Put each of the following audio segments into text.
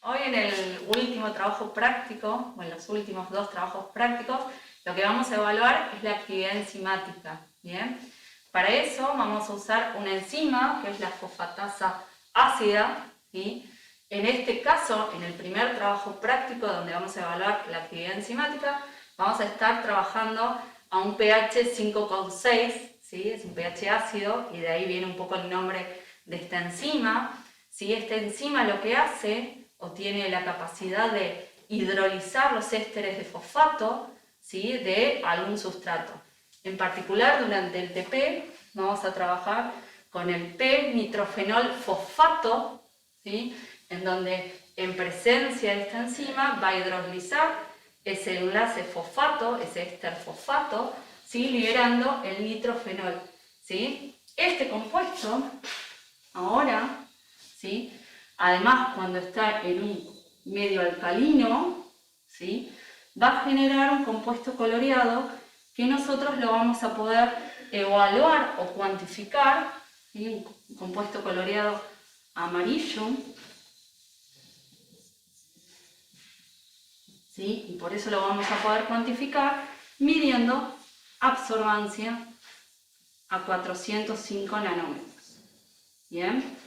Hoy en el último trabajo práctico, o en los últimos dos trabajos prácticos, lo que vamos a evaluar es la actividad enzimática, ¿bien? Para eso vamos a usar una enzima, que es la fosfatasa ácida, ¿sí? En este caso, en el primer trabajo práctico donde vamos a evaluar la actividad enzimática, vamos a estar trabajando a un pH 5,6, ¿sí? Es un pH ácido y de ahí viene un poco el nombre de esta enzima, ¿sí? Esta enzima lo que hace o tiene la capacidad de hidrolizar los ésteres de fosfato, ¿sí? De algún sustrato. En particular, durante el TP vamos a trabajar con el P-nitrofenol fosfato, ¿sí? En donde en presencia de esta enzima va a hidrolizar ese enlace fosfato, ese éster fosfato, ¿sí? Liberando el nitrofenol, ¿sí? Este compuesto ahora, ¿sí? Además, cuando está en un medio alcalino, ¿sí? Va a generar un compuesto coloreado que nosotros lo vamos a poder evaluar o cuantificar, ¿sí? Un compuesto coloreado amarillo, ¿sí? Y por eso lo vamos a poder cuantificar midiendo absorbancia a 405 nanómetros. ¿Bien?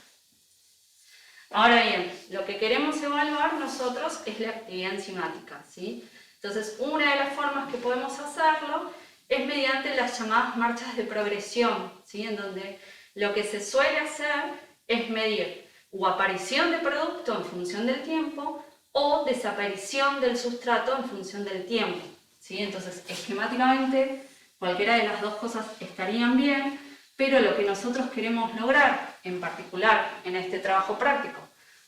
Ahora bien, lo que queremos evaluar nosotros es la actividad enzimática, ¿sí? Entonces, una de las formas que podemos hacerlo es mediante las llamadas marchas de progresión, ¿sí? En donde lo que se suele hacer es medir o aparición de producto en función del tiempo o desaparición del sustrato en función del tiempo, ¿sí? Entonces, esquemáticamente, cualquiera de las dos cosas estarían bien, pero lo que nosotros queremos lograr, en particular en este trabajo práctico,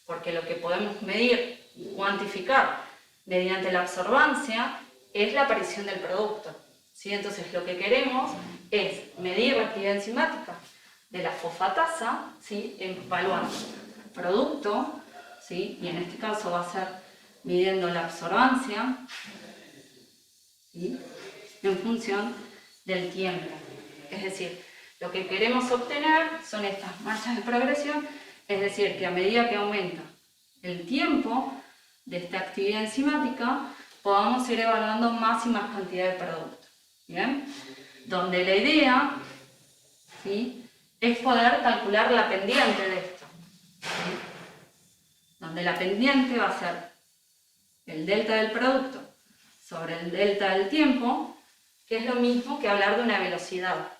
porque lo que podemos medir y cuantificar mediante la absorbancia es la aparición del producto, ¿sí? Entonces lo que queremos es medir la actividad enzimática de la fosfatasa, ¿sí? Evaluando producto, ¿sí? Y en este caso va a ser midiendo la absorbancia, ¿sí? En función del tiempo. Es decir, lo que queremos obtener son estas marchas de progresión, es decir, que a medida que aumenta el tiempo de esta actividad enzimática, podamos ir evaluando más y más cantidad de producto. ¿Bien? Donde la idea, ¿sí? Es poder calcular la pendiente de esto, ¿sí? Donde la pendiente va a ser el delta del producto sobre el delta del tiempo, que es lo mismo que hablar de una velocidad,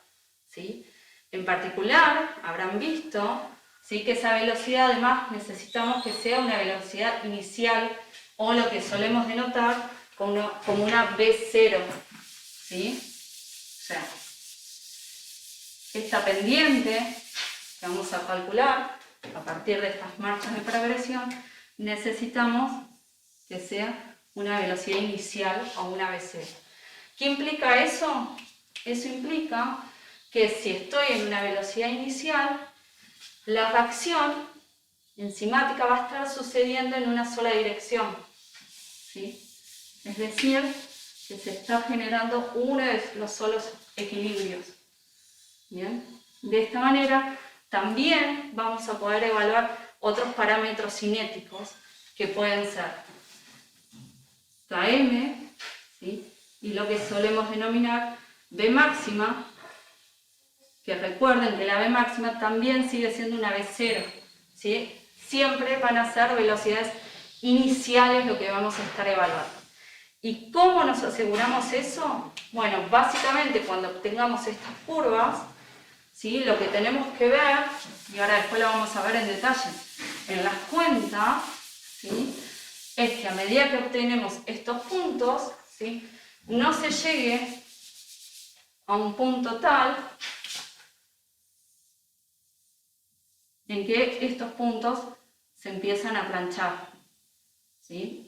¿sí? En particular, habrán visto, ¿sí? Que esa velocidad además necesitamos que sea una velocidad inicial o lo que solemos denotar como una V0, ¿sí? O sea, esta pendiente que vamos a calcular a partir de estas marchas de progresión, necesitamos que sea una velocidad inicial o una V0. ¿Qué implica eso? Eso implica que si estoy en una velocidad inicial, la reacción enzimática va a estar sucediendo en una sola dirección, ¿sí? Es decir, que se está generando uno de los solos equilibrios. ¿Bien? De esta manera, también vamos a poder evaluar otros parámetros cinéticos que pueden ser Km, ¿sí? Y lo que solemos denominar V máxima, que recuerden que la V máxima también sigue siendo una V0, ¿sí? Siempre van a ser velocidades iniciales lo que vamos a estar evaluando. ¿Y cómo nos aseguramos eso? Bueno, básicamente cuando obtengamos estas curvas, ¿sí? Lo que tenemos que ver, y ahora después lo vamos a ver en detalle en las cuentas, ¿sí? Es que a medida que obtenemos estos puntos, ¿sí? No se llegue a un punto tal en que estos puntos se empiezan a planchar, ¿sí?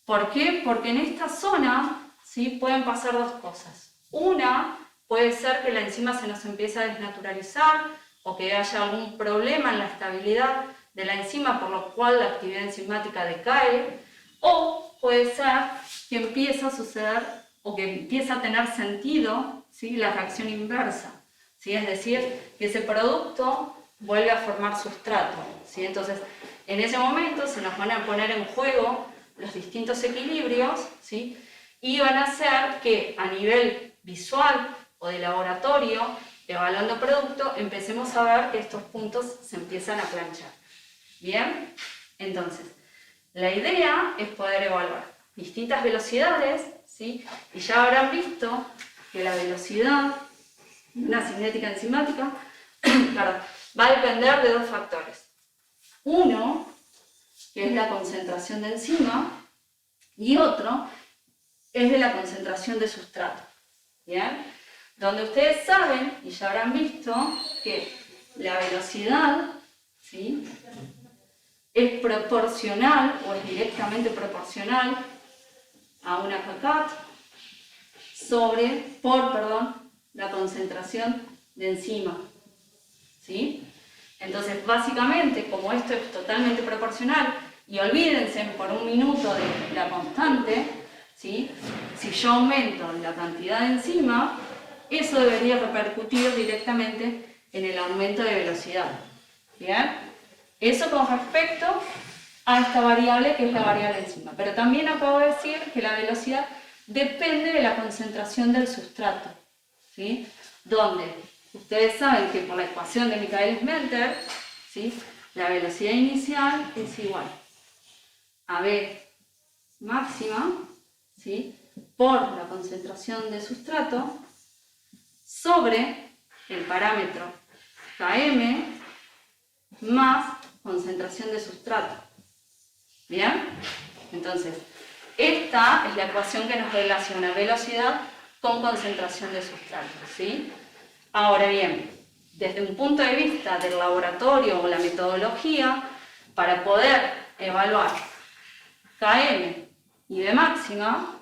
¿Por qué? Porque en esta zona, ¿sí? Pueden pasar dos cosas. Una, puede ser que la enzima se nos empiece a desnaturalizar o que haya algún problema en la estabilidad de la enzima por lo cual la actividad enzimática decae, o puede ser que empiece a suceder o que empiece a tener sentido, ¿sí? La reacción inversa, ¿sí? Es decir, que ese producto vuelve a formar sustrato, ¿sí? Entonces, En ese momento se nos van a poner en juego los distintos equilibrios, ¿sí? Y van a hacer que a nivel visual o de laboratorio, evaluando producto, empecemos a ver que estos puntos se empiezan a planchar. ¿Bien? Entonces, la idea es poder evaluar distintas velocidades, ¿sí? Y ya habrán visto que la velocidad de una cinética enzimática va a depender de dos factores. Uno, que es la concentración de enzima, y otro es de la concentración de sustrato. ¿Bien? Donde ustedes saben, y ya habrán visto, que la velocidad, ¿sí?, es proporcional, o es directamente proporcional a una kcat por la concentración de enzima. ¿Sí? Entonces, básicamente, como esto es totalmente proporcional, y olvídense por un minuto de la constante, ¿sí?, si yo aumento la cantidad de enzima, eso debería repercutir directamente en el aumento de velocidad. ¿Bien? Eso con respecto a esta variable que es la variable enzima. Pero también acabo de decir que la velocidad depende de la concentración del sustrato, ¿sí? Donde ustedes saben que por la ecuación de Michaelis-Menten, ¿sí?, la velocidad inicial es igual a V máxima, ¿sí?, por la concentración de sustrato sobre el parámetro Km más concentración de sustrato. ¿Bien? Entonces, esta es la ecuación que nos relaciona velocidad con concentración de sustrato, ¿sí? Ahora bien, desde un punto de vista del laboratorio o la metodología, para poder evaluar Km y V máxima,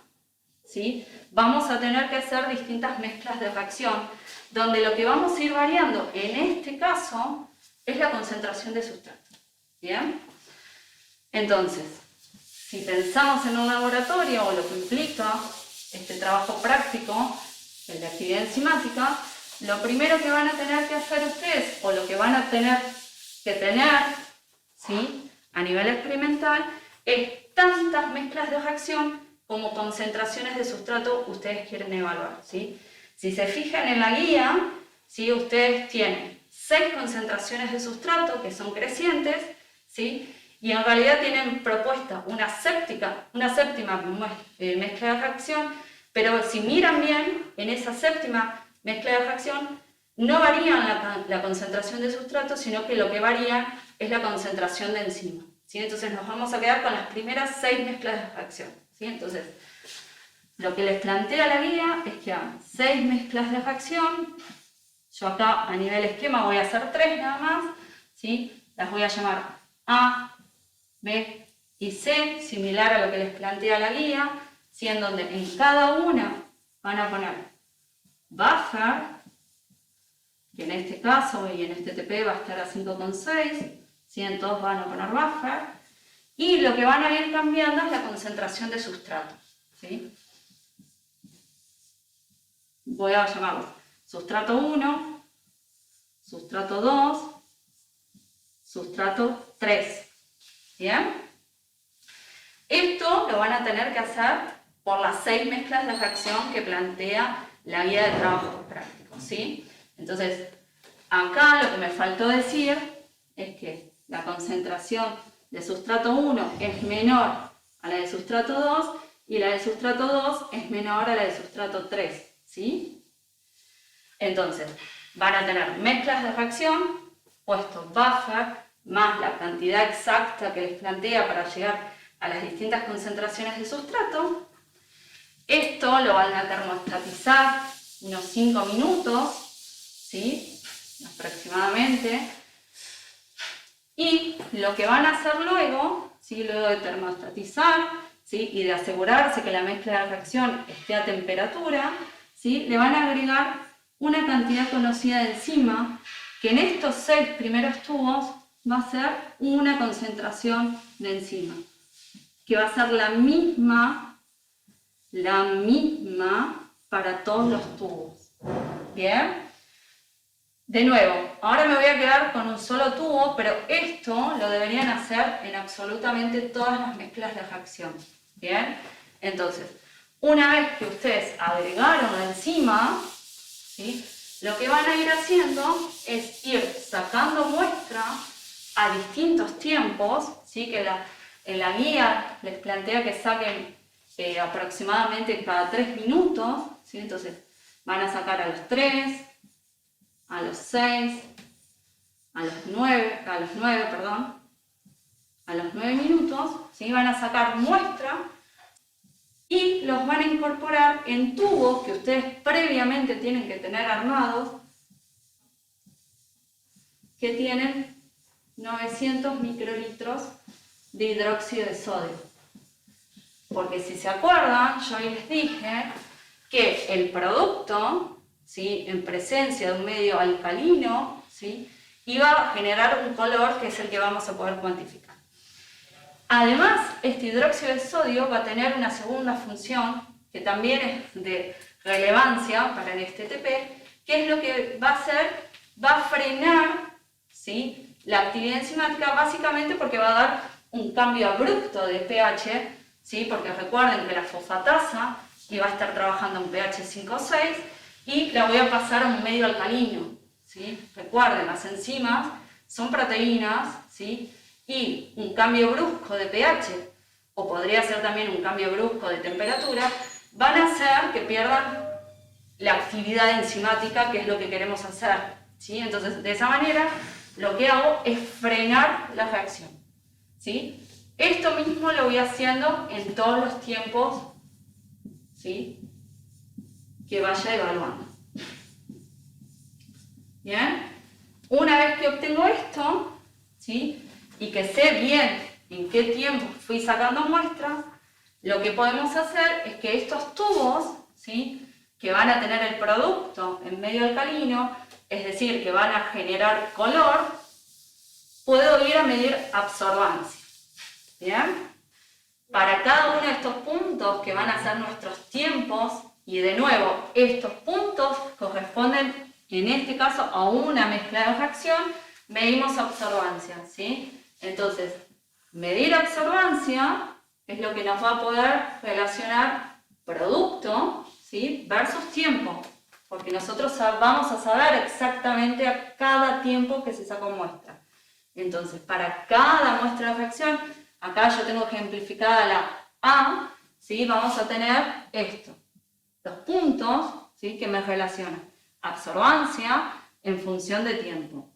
¿sí?, vamos a tener que hacer distintas mezclas de reacción, donde lo que vamos a ir variando en este caso es la concentración de sustrato. ¿Bien? Entonces, si pensamos en un laboratorio o lo que implica este trabajo práctico, el de actividad enzimática, lo primero que van a tener que hacer ustedes, o lo que van a tener que tener, ¿sí?, a nivel experimental, es tantas mezclas de reacción como concentraciones de sustrato ustedes quieren evaluar, ¿sí? Si se fijan en la guía, ¿sí?, ustedes tienen 6 concentraciones de sustrato que son crecientes, ¿sí?, y en realidad tienen propuesta una séptima mezcla de reacción, pero si miran bien, en esa séptima mezcla de reacción no varían la concentración de sustrato, sino que lo que varía es la concentración de enzima, ¿sí? Entonces nos vamos a quedar con las primeras 6 mezclas de reacción, ¿sí? Entonces, lo que les plantea la guía es que hagan 6 mezclas de reacción. Yo acá a nivel esquema voy a hacer 3 nada más, ¿sí? Las voy a llamar A, B y C, similar a lo que les plantea la guía, ¿sí?, en donde en cada una van a poner buffer, que en este caso y en este TP va a estar a 5,6, ¿sí?, en todos van a poner buffer, y lo que van a ir cambiando es la concentración de sustrato, ¿sí? Voy a llamarlo sustrato 1, sustrato 2, sustrato 3. ¿Bien? Esto lo van a tener que hacer por las 6 mezclas de reacción que plantea la guía de trabajos prácticos, ¿sí? Entonces, acá lo que me faltó decir es que la concentración de sustrato 1 es menor a la de sustrato 2 y la de sustrato 2 es menor a la de sustrato 3, ¿sí? Entonces, van a tener mezclas de reacción, puestos buffer, más la cantidad exacta que les plantea para llegar a las distintas concentraciones de sustrato. Esto lo van a termostatizar unos 5 minutos, ¿sí?, aproximadamente. Y lo que van a hacer luego, ¿sí?, luego de termostatizar, ¿sí?, y de asegurarse que la mezcla de reacción esté a temperatura, ¿sí?, le van a agregar una cantidad conocida de enzima, que en estos 6 primeros tubos va a ser una concentración de enzima, que va a ser la misma para todos los tubos. ¿Bien? De nuevo, ahora me voy a quedar con un solo tubo, pero esto lo deberían hacer en absolutamente todas las mezclas de reacción. ¿Bien? Entonces, una vez que ustedes agregaron la enzima, ¿sí?, lo que van a ir haciendo es ir sacando muestra a distintos tiempos, ¿sí?, que en la guía les plantea que saquen aproximadamente cada 3 minutos, ¿sí? Entonces van a sacar a los 3, a los 6, a los 9, a los 9 minutos, ¿sí?, van a sacar muestra y los van a incorporar en tubos que ustedes previamente tienen que tener armados, que tienen 900 microlitros de hidróxido de sodio. Porque si se acuerdan, yo ahí les dije que el producto, ¿sí?, en presencia de un medio alcalino, ¿sí?, iba a generar un color que es el que vamos a poder cuantificar. Además, este hidróxido de sodio va a tener una segunda función que también es de relevancia para el STTP, que es lo que va a hacer, va a frenar, ¿sí?, la actividad enzimática, básicamente porque va a dar un cambio abrupto de pH, ¿sí?, porque recuerden que la fosfatasa iba a estar trabajando en pH 5 o 6 y la voy a pasar a un medio alcalino, ¿sí? Recuerden, las enzimas son proteínas, ¿sí?, y un cambio brusco de pH, o podría ser también un cambio brusco de temperatura, van a hacer que pierdan la actividad enzimática, que es lo que queremos hacer, ¿sí? Entonces, de esa manera, lo que hago es frenar la reacción, ¿sí? Esto mismo lo voy haciendo en todos los tiempos, ¿sí?, que vaya evaluando. ¿Bien? Una vez que obtengo esto, ¿sí?, y que sé bien en qué tiempo fui sacando muestras, lo que podemos hacer es que estos tubos, ¿sí?, que van a tener el producto en medio alcalino, es decir, que van a generar color, puedo ir a medir absorbancia. ¿Bien? Para cada uno de estos puntos que van a ser nuestros tiempos, y de nuevo, estos puntos corresponden en este caso a una mezcla de reacción, medimos absorbancia, ¿sí? Entonces, medir absorbancia es lo que nos va a poder relacionar producto, ¿sí?, versus tiempo, porque nosotros vamos a saber exactamente a cada tiempo que se sacó muestra. Entonces, para cada muestra de reacción, acá yo tengo ejemplificada la A, ¿sí?, vamos a tener esto, los puntos, ¿sí?, que me relacionan absorbancia en función de tiempo.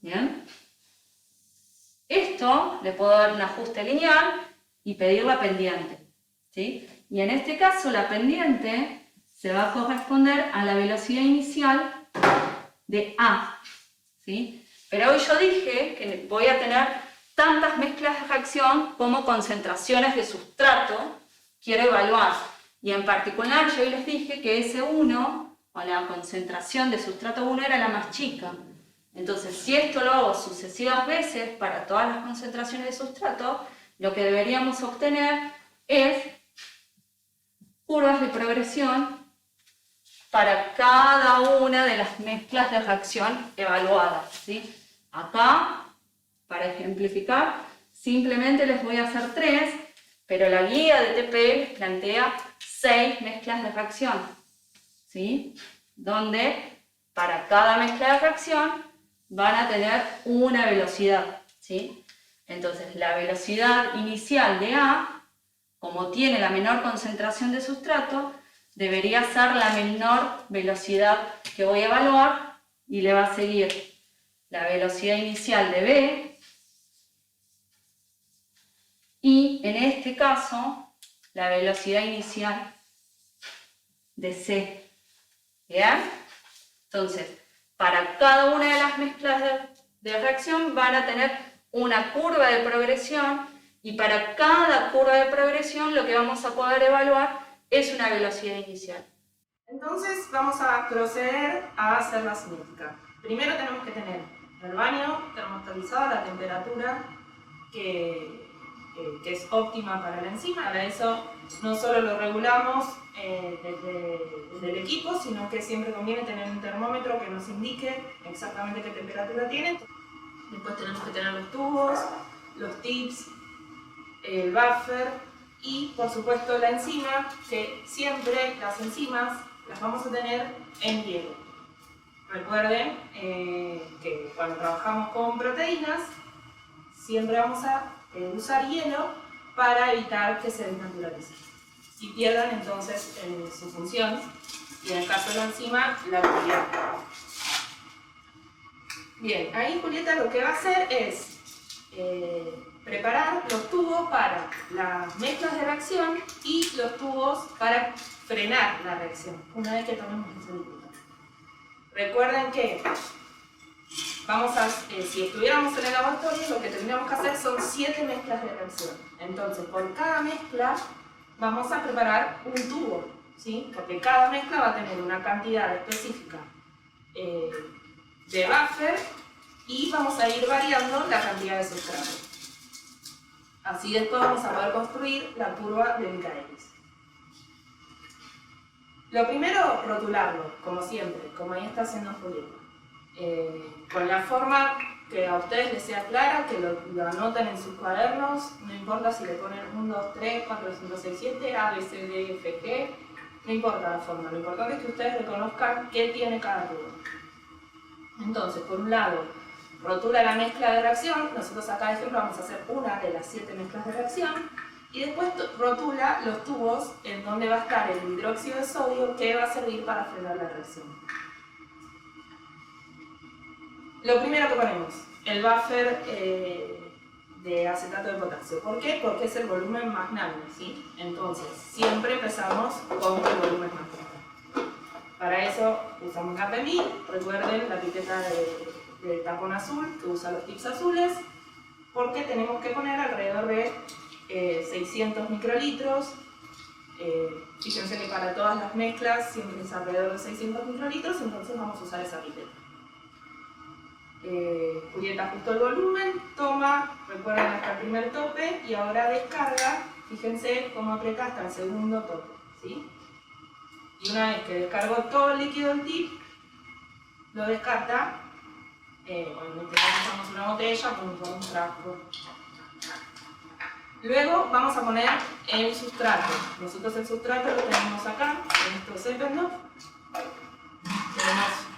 ¿Bien? Esto le puedo dar un ajuste lineal y pedir la pendiente, ¿sí? Y en este caso la pendiente se va a corresponder a la velocidad inicial de A, ¿sí? Pero hoy yo dije que voy a tener tantas mezclas de reacción como concentraciones de sustrato quiero evaluar. Y en particular yo hoy les dije que S1, o la concentración de sustrato 1, era la más chica. Entonces, si esto lo hago sucesivas veces para todas las concentraciones de sustrato, lo que deberíamos obtener es curvas de progresión para cada una de las mezclas de reacción evaluadas, ¿sí? Acá, para ejemplificar, simplemente les voy a hacer 3, pero la guía de TP plantea 6 mezclas de reacción, ¿sí?, donde para cada mezcla de reacción van a tener una velocidad, ¿sí? Entonces, la velocidad inicial de A, como tiene la menor concentración de sustrato, debería ser la menor velocidad que voy a evaluar, y le va a seguir la velocidad inicial de B, y en este caso, la velocidad inicial de C. ¿Bien? Entonces, para cada una de las mezclas de reacción van a tener una curva de progresión, y para cada curva de progresión lo que vamos a poder evaluar es una velocidad inicial. Entonces vamos a proceder a hacer la cinética. Primero tenemos que tener el baño termostatizado a la temperatura que que es óptima para la enzima. Para eso no solo lo regulamos desde el equipo, sino que siempre conviene tener un termómetro que nos indique exactamente qué temperatura tiene. Después tenemos que tener los tubos, los tips, el buffer y por supuesto la enzima, que siempre las enzimas las vamos a tener en hielo. Recuerden que cuando trabajamos con proteínas siempre vamos a usar hielo para evitar que se desnaturalicen y pierdan entonces su función, y en el caso de la enzima, la actividad. Bien, ahí Julieta lo que va a hacer es preparar los tubos para las mezclas de reacción y los tubos para frenar la reacción una vez que tomemos ese líquido. Recuerden que si estuviéramos en el laboratorio, lo que tendríamos que hacer son 7 mezclas de reacción. Entonces, por cada mezcla vamos a preparar un tubo, ¿sí? Porque cada mezcla va a tener una cantidad específica de buffer y vamos a ir variando la cantidad de sustrato. Así después vamos a poder construir la curva de Michaelis. Lo primero, rotularlo, como siempre, como ahí está haciendo Julieta. Con la forma que a ustedes les sea clara, que lo anoten en sus cuadernos, no importa si le ponen 1, 2, 3, 4, 5, 6, 7, A, B, C, D, F, G, no importa la forma, lo importante es que ustedes reconozcan qué tiene cada tubo. Entonces, por un lado, rotula la mezcla de reacción, nosotros acá de ejemplo vamos a hacer una de las 7 mezclas de reacción, y después rotula los tubos en donde va a estar el hidróxido de sodio que va a servir para frenar la reacción. Lo primero que ponemos, el buffer de acetato de potasio. ¿Por qué? Porque es el volumen más grande, ¿sí? Entonces, siempre empezamos con el volumen más grande. Para eso usamos la PEMI, recuerden la pipeta de tapón azul que usa los tips azules, porque tenemos que poner alrededor de 600 microlitros. Fíjense que para todas las mezclas siempre es alrededor de 600 microlitros, entonces vamos a usar esa pipeta. Julieta ajustó el volumen, toma, recuerden hasta el primer tope y ahora descarga, fíjense cómo aprieta hasta el segundo tope, ¿sí? Y una vez que descargó todo el líquido del tip, lo descarta, cuando usamos una botella, con un frasco. Luego vamos a poner el sustrato. Nosotros el sustrato lo tenemos acá, en estos Zeppendorf.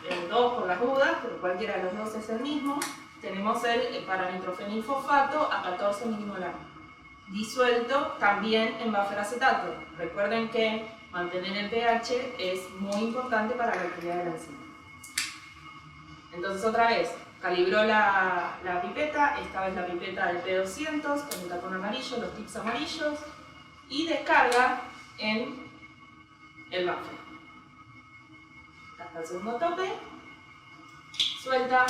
Tenemos 2 por las dudas, pero cualquiera de los dos es el mismo. Tenemos el paranitrofenilfosfato a 14 milimolar, disuelto también en buffer acetato. Recuerden que mantener el pH es muy importante para la actividad de la enzima. Entonces otra vez, calibró la pipeta, esta vez la pipeta del P200 con el tapón amarillo, los tips amarillos, y descarga en el buffer. Hasta el segundo tope, suelta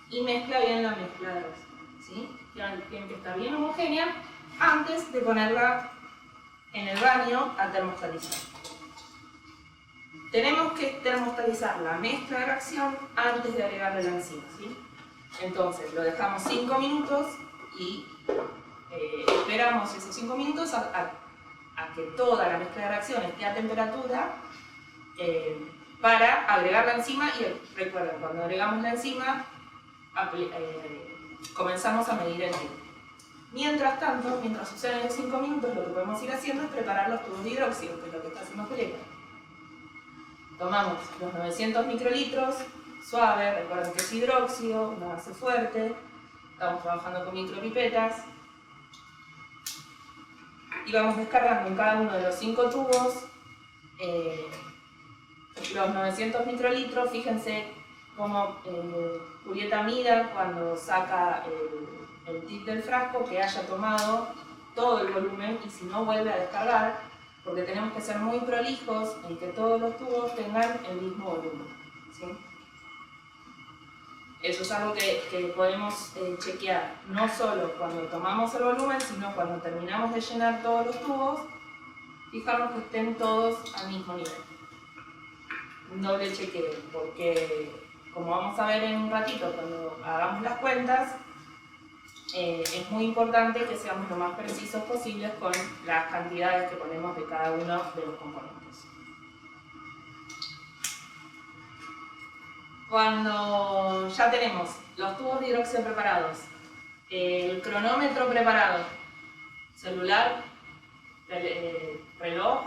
y mezcla bien la mezcla de reacción, ¿sí? Tiene que estar bien homogénea antes de ponerla en el baño a termostatizar. Tenemos que termostatizar la mezcla de reacción antes de agregarle la enzima, ¿sí? Entonces lo dejamos 5 minutos y esperamos esos 5 minutos a que toda la mezcla de reacción esté a temperatura para agregar la enzima. Y recuerden, cuando agregamos la enzima comenzamos a medir el tiempo. Mientras tanto, mientras suceden los 5 minutos, lo que podemos ir haciendo es preparar los tubos de hidróxido, que es lo que está haciendo Julieta. Tomamos los 900 microlitros, suave, recuerden que es hidróxido, una base fuerte, estamos trabajando con micropipetas, y vamos descargando en cada uno de los 5 tubos los 900 microlitros. Fíjense cómo Julieta mira cuando saca el tip del frasco que haya tomado todo el volumen, y si no vuelve a descargar, porque tenemos que ser muy prolijos en que todos los tubos tengan el mismo volumen, ¿sí? Eso es algo que podemos chequear, no solo cuando tomamos el volumen, sino cuando terminamos de llenar todos los tubos, fijarnos que estén todos al mismo nivel. Un doble chequeo, porque como vamos a ver en un ratito cuando hagamos las cuentas, es muy importante que seamos lo más precisos posibles con las cantidades que ponemos de cada uno de los componentes. Cuando ya tenemos los tubos de hidróxido preparados, el cronómetro preparado, celular, reloj,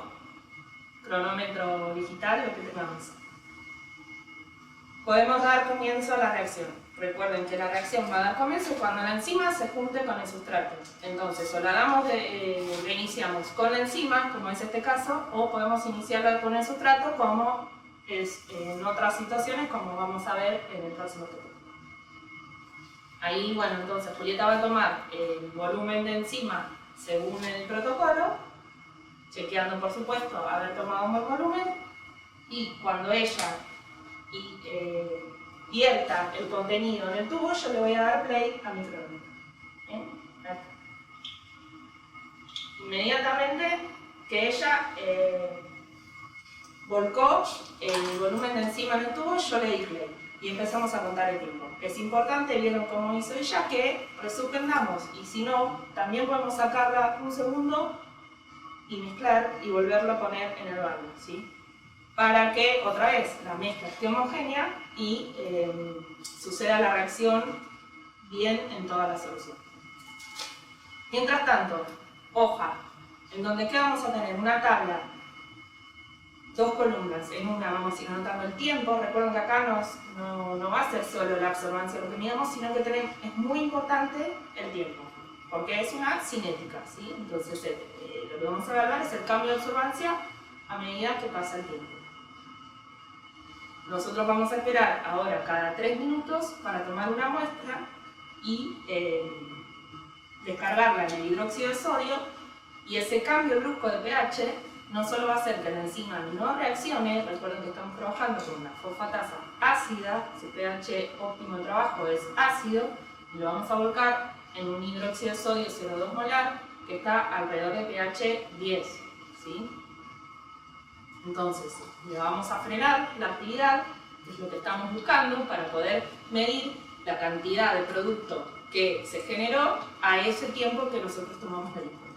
cronómetro digital, lo que tengamos, podemos dar comienzo a la reacción. Recuerden que la reacción va a dar comienzo cuando la enzima se junte con el sustrato. Entonces, o la iniciamos con la enzima, como es este caso, o podemos iniciarla con el sustrato, como es en otras situaciones, como vamos a ver en el próximo tópico. Ahí, bueno, entonces Julieta va a tomar el volumen de enzima según el protocolo, chequeando, por supuesto, haber tomado un buen volumen, y cuando ella vierta el contenido en el tubo, yo le voy a dar play a mi cronómetro. Inmediatamente que ella volcó el volumen de enzima en el tubo, yo le di play y empezamos a contar el tiempo. Es importante, vieron cómo hizo ella, que resuspendamos, y si no, también podemos sacarla un segundo y mezclar y volverlo a poner en el barro, ¿sí? Para que otra vez la mezcla esté homogénea y suceda la reacción bien en toda la solución. Mientras tanto, hoja, en donde ¿qué vamos a tener? Una tabla, dos columnas. En una vamos a ir anotando el tiempo. Recuerden que acá no va a ser solo la absorbancia lo que midamos, sino que es muy importante el tiempo, porque es una cinética, ¿sí? Entonces lo que vamos a evaluar es el cambio de absorbancia a medida que pasa el tiempo. Nosotros vamos a esperar ahora cada 3 minutos para tomar una muestra y descargarla en el hidróxido de sodio, y ese cambio brusco de pH no solo va a hacer que la enzima no reaccione. Recuerden que estamos trabajando con una fosfatasa ácida, su pH óptimo de trabajo es ácido, y lo vamos a volcar en un hidróxido de sodio 0,2 molar que está alrededor de pH 10, ¿sí? Entonces, le vamos a frenar la actividad, que es lo que estamos buscando, para poder medir la cantidad de producto que se generó a ese tiempo que nosotros tomamos la licuadora.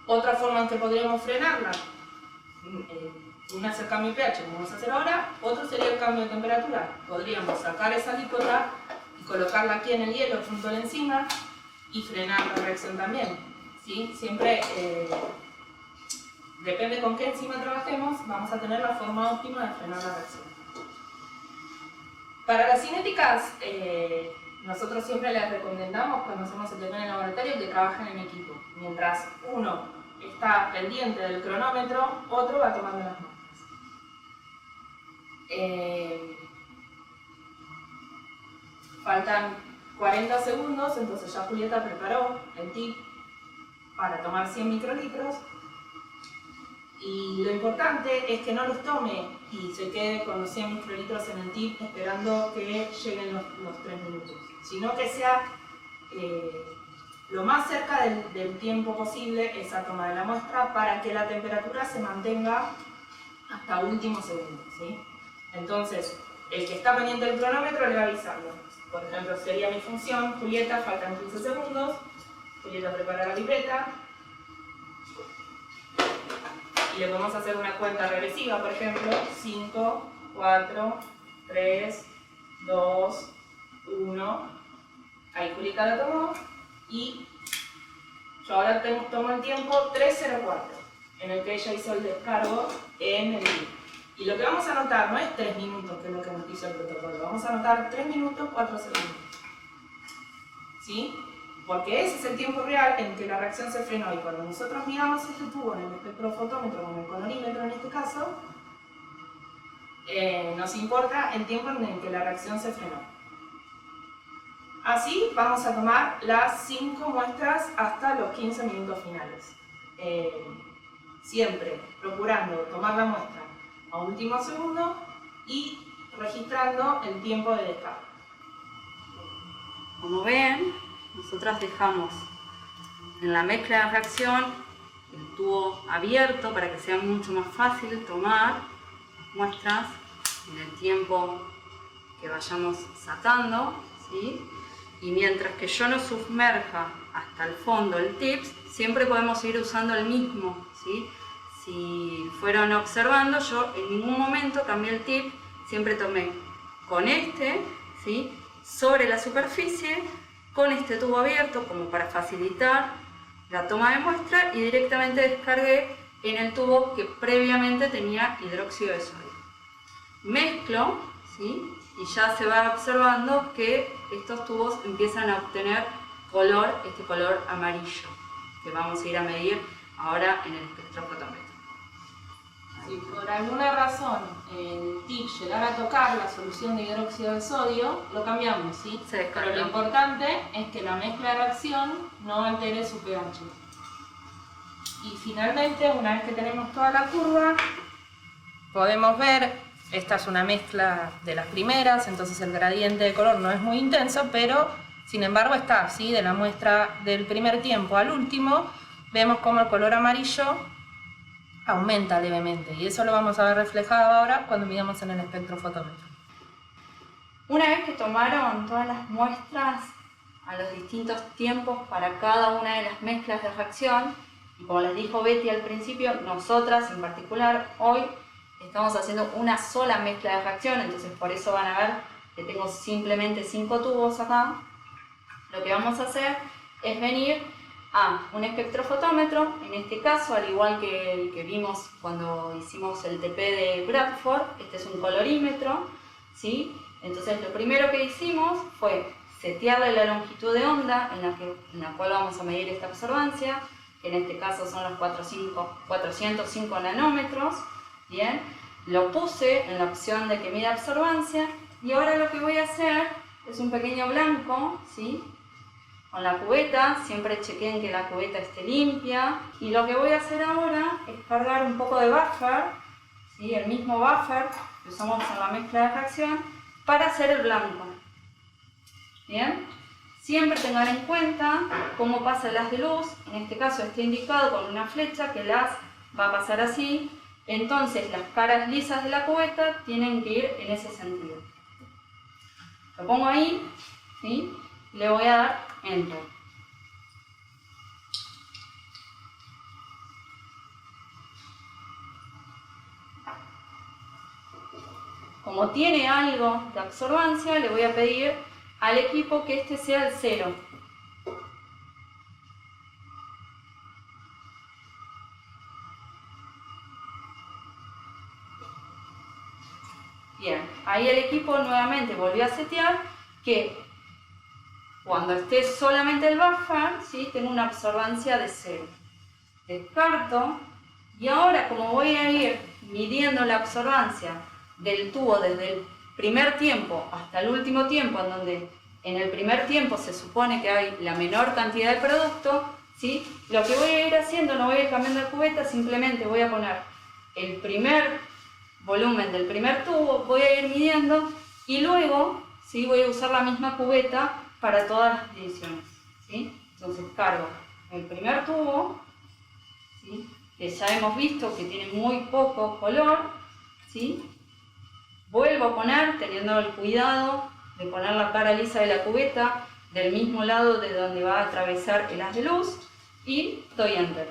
Otra forma en que podríamos frenarla, una es el cambio de pH, como vamos a hacer ahora. Otro sería el cambio de temperatura. Podríamos sacar esa alícuota y colocarla aquí en el hielo junto a la enzima y frenar la reacción también, ¿sí? Siempre depende con qué enzima trabajemos, vamos a tener la forma óptima de frenar la reacción. Para las cinéticas, nosotros siempre les recomendamos, cuando hacemos el TP en el laboratorio, que trabajen en equipo. Mientras uno está pendiente del cronómetro, otro va tomando las muestras. Faltan 40 segundos, entonces ya Julieta preparó el tip para tomar 100 microlitros. Y lo importante es que no los tome y se quede con los 100 microlitros en el tip esperando que lleguen los 3 minutos, sino que sea lo más cerca del tiempo posible esa toma de la muestra, para que la temperatura se mantenga hasta último segundo, ¿sí? Entonces, el que está pendiente del cronómetro le va avisando. Por ejemplo, sería mi función: Julieta, faltan 15 segundos, Julieta prepara la libreta, y le podemos hacer una cuenta regresiva, por ejemplo, 5, 4, 3, 2, 1. Ahí Julieta la tomó, y yo ahora tomo el tiempo 3:04, en el que ella hizo el descargo en el día. Y lo que vamos a anotar no es 3 minutos, que es lo que nos dice el protocolo, vamos a anotar 3 minutos 4 segundos. ¿Sí? Porque ese es el tiempo real en que la reacción se frenó, y cuando nosotros miramos este tubo en el espectrofotómetro, con el colorímetro en este caso, nos importa el tiempo en el que la reacción se frenó. Así vamos a tomar las 5 muestras hasta los 15 minutos finales. Siempre procurando tomar la muestra a último segundo y registrando el tiempo de descarga. Como ven, nosotras dejamos en la mezcla de reacción el tubo abierto para que sea mucho más fácil tomar muestras en el tiempo que vayamos sacando, ¿sí? ¿sí? Y mientras que yo no sumerja hasta el fondo el tips, siempre podemos ir usando el mismo, ¿sí? Si fueron observando, yo en ningún momento cambié el tip, siempre tomé con este, ¿sí? Sobre la superficie, con este tubo abierto como para facilitar la toma de muestra, y directamente descargué en el tubo que previamente tenía hidróxido de sodio. Mezclo, ¿sí? Y ya se va observando que estos tubos empiezan a obtener color, este color amarillo, que vamos a ir a medir ahora en el espectrofotómetro. Si por alguna razón el tip llegara a tocar la solución de hidróxido de sodio, lo cambiamos, ¿sí? Pero lo importante es que la mezcla de reacción no altere su pH. Y finalmente, una vez que tenemos toda la curva, podemos ver, esta es una mezcla de las primeras, entonces el gradiente de color no es muy intenso, pero sin embargo está, ¿sí? De la muestra del primer tiempo al último, vemos como el color amarillo aumenta levemente, y eso lo vamos a ver reflejado ahora cuando midamos en el espectrofotómetro. Una vez que tomaron todas las muestras a los distintos tiempos para cada una de las mezclas de reacción, y como les dijo Betty al principio, nosotras en particular hoy estamos haciendo una sola mezcla de reacción, entonces por eso van a ver que tengo simplemente 5 tubos acá. Lo que vamos a hacer es venir a un espectrofotómetro, en este caso, al igual que el que vimos cuando hicimos el TP de Bradford, este es un colorímetro, ¿sí? Entonces lo primero que hicimos fue setearle la longitud de onda en la cual vamos a medir esta absorbancia, que en este caso son los 405 nanómetros, ¿bien? Lo puse en la opción de que mida absorbancia, y ahora lo que voy a hacer es un pequeño blanco, ¿sí? Con la cubeta, siempre chequen que la cubeta esté limpia, y lo que voy a hacer ahora es cargar un poco de buffer, ¿sí? El mismo buffer que usamos en la mezcla de reacción para hacer el blanco. Bien, siempre tengan en cuenta cómo pasa el haz de luz, en este caso está indicado con una flecha que el haz va a pasar así, entonces las caras lisas de la cubeta tienen que ir en ese sentido. Lo pongo ahí, ¿sí? Y le voy a dar Enter. Como tiene algo de absorbancia, le voy a pedir al equipo que este sea el 0. Bien, ahí el equipo nuevamente volvió a setear que cuando esté solamente el buffer, ¿sí? Tengo una absorbancia de 0. Descarto, y ahora como voy a ir midiendo la absorbancia del tubo desde el primer tiempo hasta el último tiempo, en donde en el primer tiempo se supone que hay la menor cantidad de producto, ¿sí? Lo que voy a ir haciendo, no voy a ir cambiando de cubeta, simplemente voy a poner el primer volumen del primer tubo, voy a ir midiendo, y luego, ¿sí? Voy a usar la misma cubeta para todas las mediciones, ¿sí? Entonces cargo el primer tubo, ¿sí? Que ya hemos visto que tiene muy poco color, ¿sí? Vuelvo a poner, teniendo el cuidado de poner la cara lisa de la cubeta del mismo lado de donde va a atravesar el haz de luz, y doy Enter.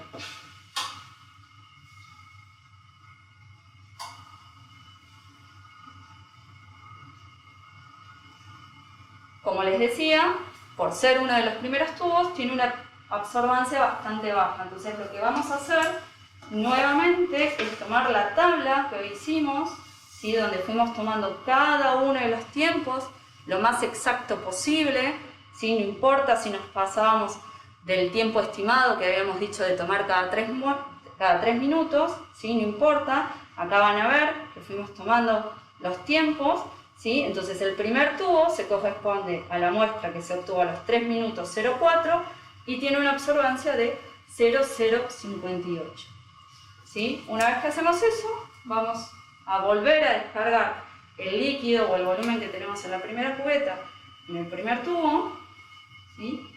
Como les decía, por ser uno de los primeros tubos, tiene una absorbancia bastante baja. Entonces lo que vamos a hacer nuevamente es tomar la tabla que hoy hicimos, ¿sí? Donde fuimos tomando cada uno de los tiempos lo más exacto posible, ¿sí? No importa si nos pasábamos del tiempo estimado que habíamos dicho de tomar cada 3 minutos, ¿sí? No importa, acá van a ver que fuimos tomando los tiempos, ¿sí? Entonces el primer tubo se corresponde a la muestra que se obtuvo a los 3 minutos 04 y tiene una absorbancia de 0,058. ¿Sí? Una vez que hacemos eso, vamos a volver a descargar el líquido o el volumen que tenemos en la primera cubeta en el primer tubo, ¿sí?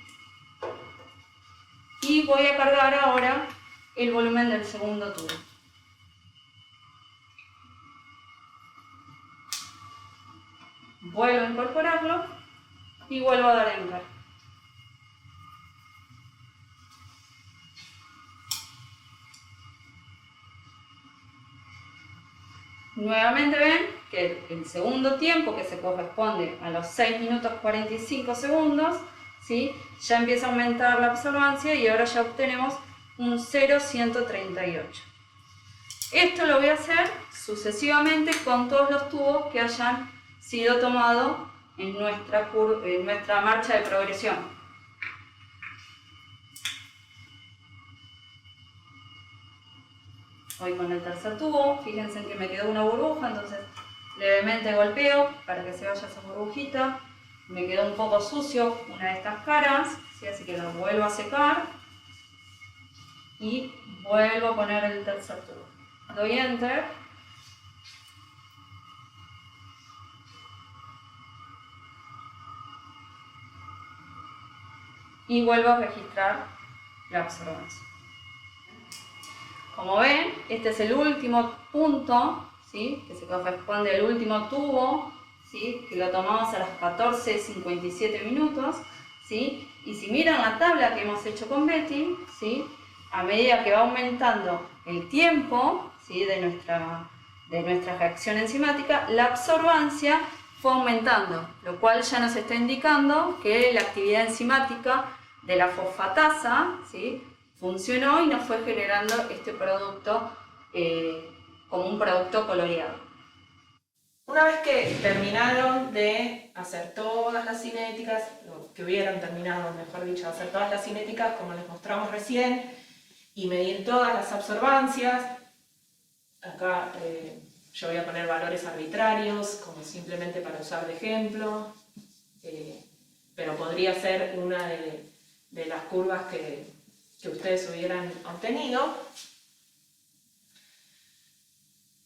Y voy a cargar ahora el volumen del segundo tubo. Vuelvo a incorporarlo y vuelvo a dar Enter. Nuevamente ven que el segundo tiempo, que se corresponde a los 6 minutos 45 segundos, ¿sí? Ya empieza a aumentar la absorbancia y ahora ya obtenemos un 0,138. Esto lo voy a hacer sucesivamente con todos los tubos que hayan sido tomados en nuestra marcha de progresión. Voy con el tercer tubo, fíjense que me quedó una burbuja, entonces levemente golpeo para que se vaya esa burbujita. Me quedó un poco sucio una de estas caras, ¿sí? Así que la vuelvo a secar y vuelvo a poner el tercer tubo. Doy Enter. Y vuelvo a registrar la absorbancia. Como ven, este es el último punto, ¿sí? Que se corresponde al último tubo, ¿sí? Que lo tomamos a los 14:57 minutos, ¿sí? Y si miran la tabla que hemos hecho con Betty, ¿sí? A medida que va aumentando el tiempo, ¿sí? de nuestra reacción enzimática, la absorbancia fue aumentando, lo cual ya nos está indicando que la actividad enzimática de la fosfatasa, ¿sí? funcionó y nos fue generando este producto como un producto coloreado. Una vez que terminaron de hacer todas las cinéticas, que hubieran terminado, mejor dicho, de hacer todas las cinéticas como les mostramos recién, y medir todas las absorbancias, acá yo voy a poner valores arbitrarios, como simplemente para usar de ejemplo, pero podría ser una de las curvas que ustedes hubieran obtenido.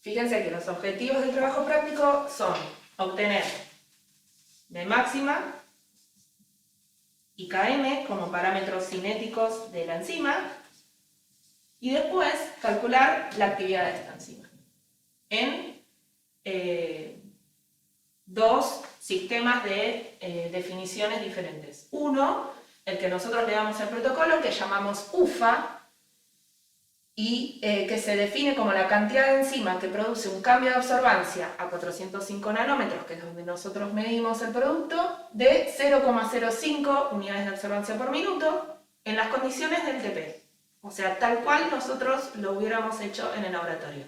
Fíjense que los objetivos del trabajo práctico son obtener de máxima y Km como parámetros cinéticos de la enzima y después calcular la actividad de esta enzima en dos sistemas de definiciones diferentes. Uno, el que nosotros le damos al protocolo, que llamamos UFA, y que se define como la cantidad de enzima que produce un cambio de absorbancia a 405 nanómetros, que es donde nosotros medimos el producto, de 0,05 unidades de absorbancia por minuto en las condiciones del TP. O sea, tal cual nosotros lo hubiéramos hecho en el laboratorio.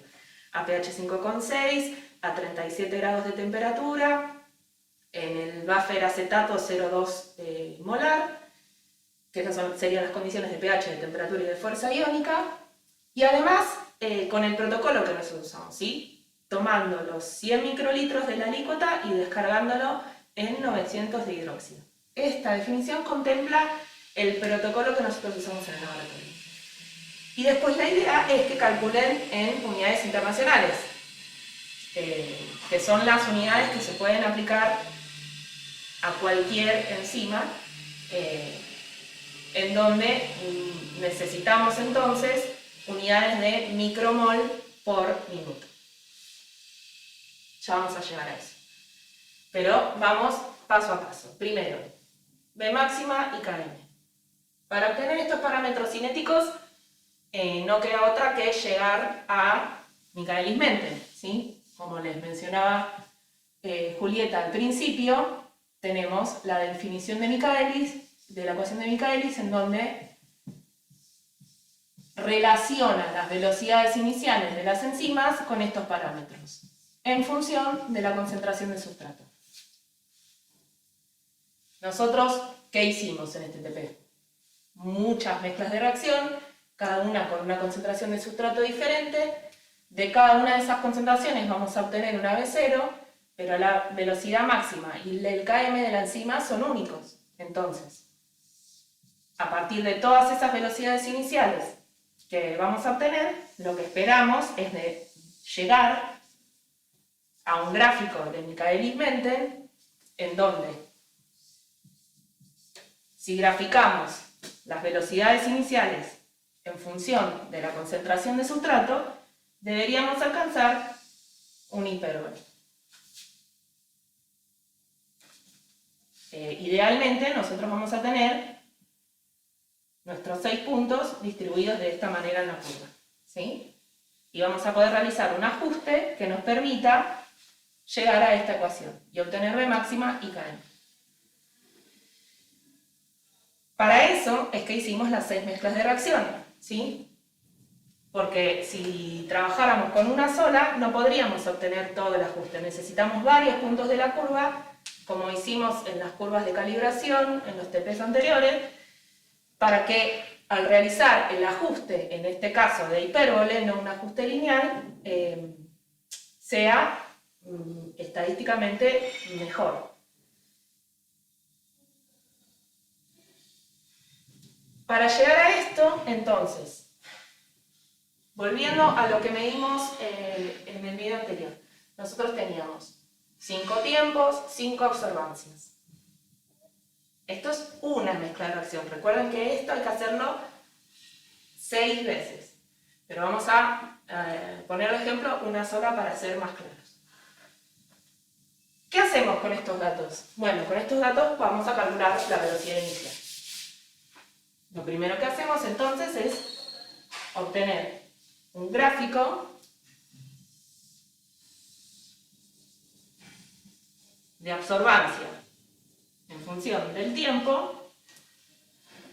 A pH 5,6, a 37 grados de temperatura, en el buffer acetato 0,2 molar, que esas serían las condiciones de pH, de temperatura y de fuerza iónica. Y además, con el protocolo que nosotros usamos, ¿sí? Tomando los 100 microlitros de la alícuota y descargándolo en 900 de hidróxido. Esta definición contempla el protocolo que nosotros usamos en el laboratorio. Y después la idea es que calculen en unidades internacionales, que son las unidades que se pueden aplicar a cualquier enzima, en donde necesitamos entonces unidades de micromol por minuto. Ya vamos a llegar a eso. Pero vamos paso a paso. Primero, B máxima y Km. Para obtener estos parámetros cinéticos, no queda otra que llegar a Michaelis-Menten, ¿sí? Como les mencionaba Julieta al principio, tenemos la definición de Michaelis, de la ecuación de Michaelis, en donde relaciona las velocidades iniciales de las enzimas con estos parámetros, en función de la concentración del sustrato. Nosotros, ¿qué hicimos en este TP? Muchas mezclas de reacción, cada una con una concentración de sustrato diferente. De cada una de esas concentraciones vamos a obtener una B0, pero la velocidad máxima y el Km de la enzima son únicos. Entonces, a partir de todas esas velocidades iniciales que vamos a obtener, lo que esperamos es de llegar a un gráfico de Michaelis-Menten en donde, si graficamos las velocidades iniciales en función de la concentración de sustrato, deberíamos alcanzar un hipérbol. Idealmente nosotros vamos a tener nuestros 6 puntos distribuidos de esta manera en la curva, ¿sí? Y vamos a poder realizar un ajuste que nos permita llegar a esta ecuación y obtener B máxima y Kn. Para eso es que hicimos las 6 mezclas de reacción, ¿sí? Porque si trabajáramos con una sola, no podríamos obtener todo el ajuste. Necesitamos varios puntos de la curva, como hicimos en las curvas de calibración, en los TPs anteriores, para que al realizar el ajuste, en este caso de hipérbole, no un ajuste lineal, sea estadísticamente mejor. Para llegar a esto, entonces, volviendo a lo que medimos en el video anterior, nosotros teníamos 5 tiempos, 5 observancias. Esto es una mezcla de reacción. Recuerden que esto hay que hacerlo 6 veces. Pero vamos a poner de ejemplo una sola para ser más claros. ¿Qué hacemos con estos datos? Bueno, con estos datos vamos a calcular la velocidad inicial. Lo primero que hacemos entonces es obtener un gráfico de absorbancia en función del tiempo,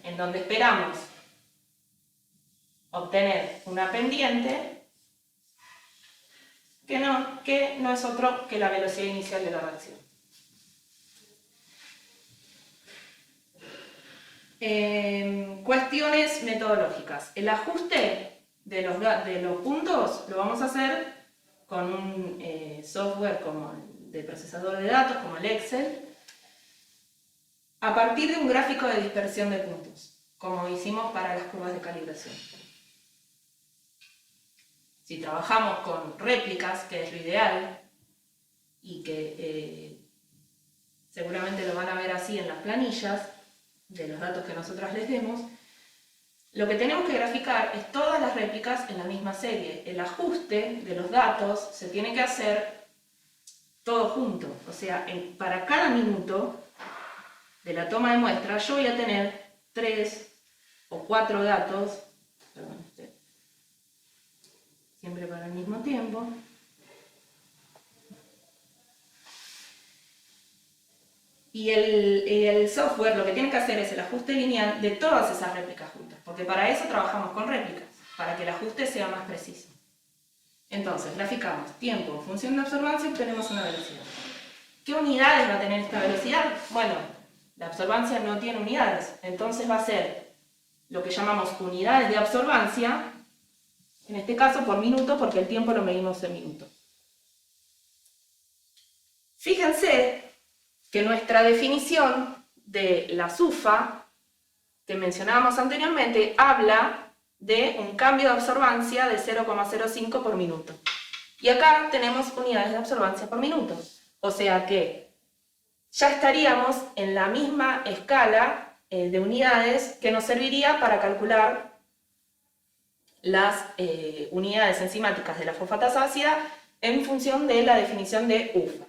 en donde esperamos obtener una pendiente que no es otro que la velocidad inicial de la reacción. Cuestiones metodológicas. El ajuste de los puntos lo vamos a hacer con un software como el de procesador de datos, como el Excel, a partir de un gráfico de dispersión de puntos, como hicimos para las curvas de calibración. Si trabajamos con réplicas, que es lo ideal, y que seguramente lo van a ver así en las planillas, de los datos que nosotros les demos, lo que tenemos que graficar es todas las réplicas en la misma serie. El ajuste de los datos se tiene que hacer todo junto. O sea, para cada minuto de la toma de muestra yo voy a tener 3 o 4 datos, perdón, siempre para el mismo tiempo. Y el software lo que tiene que hacer es el ajuste lineal de todas esas réplicas juntas, porque para eso trabajamos con réplicas, para que el ajuste sea más preciso. Entonces, graficamos tiempo en función de absorbancia y obtenemos una velocidad. ¿Qué unidades va a tener esta velocidad? Bueno, la absorbancia no tiene unidades, entonces va a ser lo que llamamos unidades de absorbancia, en este caso por minuto, porque el tiempo lo medimos en minutos. Fíjense que nuestra definición de la SUFA, que mencionábamos anteriormente, habla de un cambio de absorbancia de 0,05 por minuto. Y acá tenemos unidades de absorbancia por minuto. O sea que ya estaríamos en la misma escala de unidades que nos serviría para calcular las unidades enzimáticas de la fosfatasa ácida en función de la definición de UFA.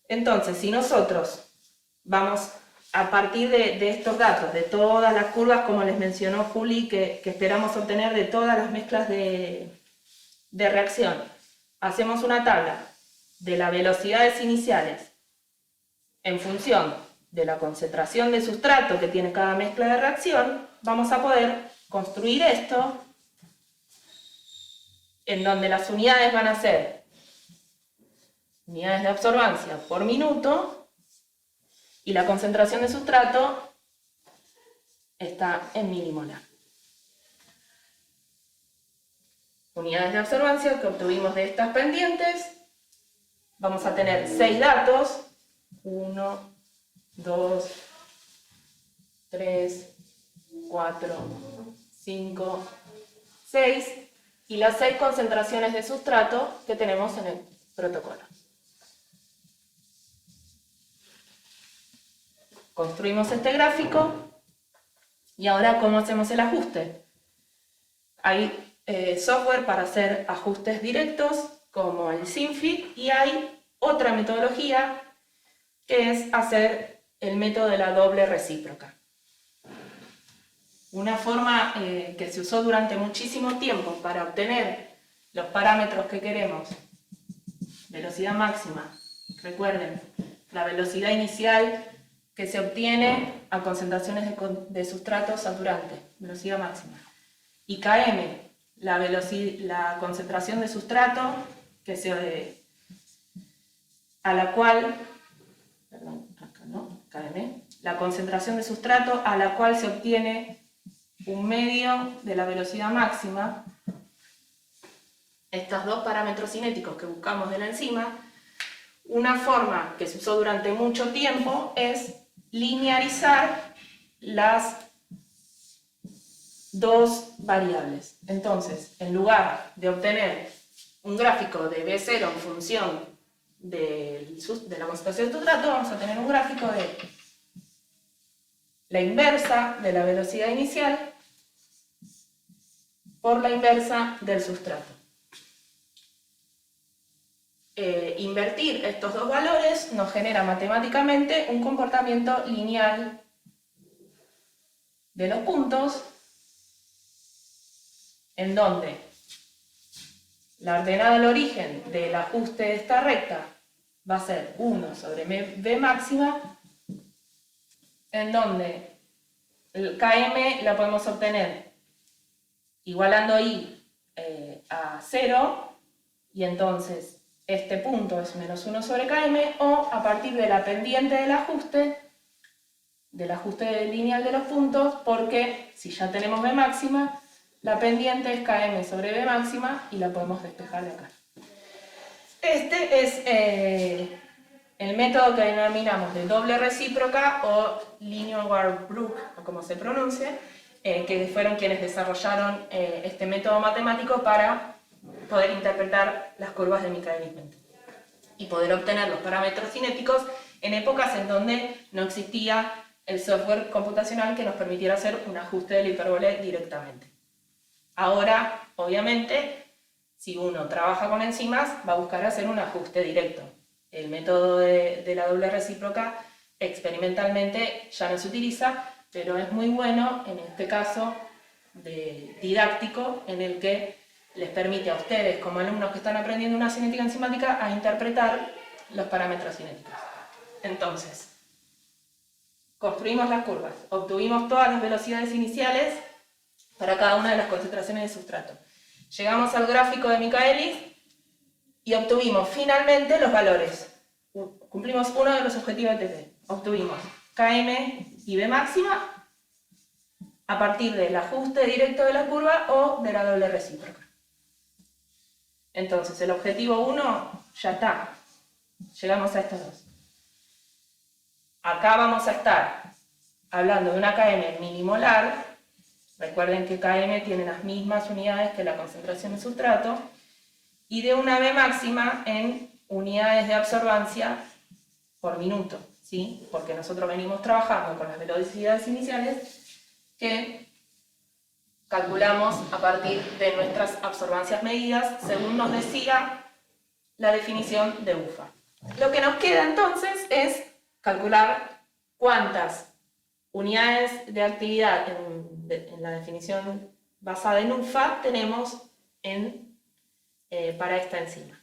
Entonces, si nosotros vamos a partir de estos datos, de todas las curvas, como les mencionó Juli, que esperamos obtener de todas las mezclas de reacción, hacemos una tabla de las velocidades iniciales en función de la concentración de sustrato que tiene cada mezcla de reacción, vamos a poder construir esto en donde las unidades van a ser unidades de absorbancia por minuto y la concentración de sustrato está en milimolar. Unidades de absorbancia que obtuvimos de estas pendientes, vamos a tener 6 datos, 1, 2, 3, 4, 5, 6, y las 6 concentraciones de sustrato que tenemos en el protocolo. Construimos este gráfico y ahora ¿cómo hacemos el ajuste? Hay software para hacer ajustes directos como el Synfig y hay otra metodología que es hacer el método de la doble recíproca. Una forma que se usó durante muchísimo tiempo para obtener los parámetros que queremos. Velocidad máxima, recuerden, la velocidad inicial que se obtiene a concentraciones de sustrato saturante, velocidad máxima. Y Km, la concentración de sustrato que a la cual, perdón, acá no, Km, la concentración de sustrato a la cual se obtiene un medio de la velocidad máxima. Estos dos parámetros cinéticos que buscamos de la enzima, una forma que se usó durante mucho tiempo es linearizar las dos variables. Entonces, en lugar de obtener un gráfico de B0 en función de la concentración de sustrato, vamos a tener un gráfico de la inversa de la velocidad inicial por la inversa del sustrato. Invertir estos dos valores nos genera matemáticamente un comportamiento lineal de los puntos en donde la ordenada al origen del ajuste de esta recta va a ser 1 sobre V máxima, en donde el Km la podemos obtener igualando I a 0, y entonces este punto es menos 1 sobre Km, o a partir de la pendiente del ajuste lineal de los puntos, porque si ya tenemos V máxima, la pendiente es Km sobre V máxima y la podemos despejar de acá. Este es el método que denominamos de doble recíproca o Linear-Warbrook, o como se pronuncie, que fueron quienes desarrollaron este método matemático para poder interpretar las curvas de Michaelis-Menten y poder obtener los parámetros cinéticos en épocas en donde no existía el software computacional que nos permitiera hacer un ajuste de la hipérbole directamente. Ahora, obviamente, si uno trabaja con enzimas, va a buscar hacer un ajuste directo. El método de la doble recíproca experimentalmente ya no se utiliza, pero es muy bueno en este caso didáctico, en el que les permite a ustedes, como alumnos que están aprendiendo una cinética enzimática, a interpretar los parámetros cinéticos. Entonces, construimos las curvas, obtuvimos todas las velocidades iniciales para cada una de las concentraciones de sustrato. Llegamos al gráfico de Michaelis y obtuvimos finalmente los valores. Cumplimos uno de los objetivos de TT. Obtuvimos Km y V máxima a partir del ajuste directo de la curva o de la doble recíproca. Entonces, el objetivo 1 ya está. Llegamos a estos dos. Acá vamos a estar hablando de una Km minimolar. Recuerden que Km tiene las mismas unidades que la concentración de sustrato. Y de una V máxima en unidades de absorbancia por minuto, ¿sí? Porque nosotros venimos trabajando con las velocidades iniciales que calculamos a partir de nuestras absorbancias medidas, según nos decía la definición de UFA. Lo que nos queda entonces es calcular cuántas unidades de actividad en la definición basada en UFA tenemos para esta enzima.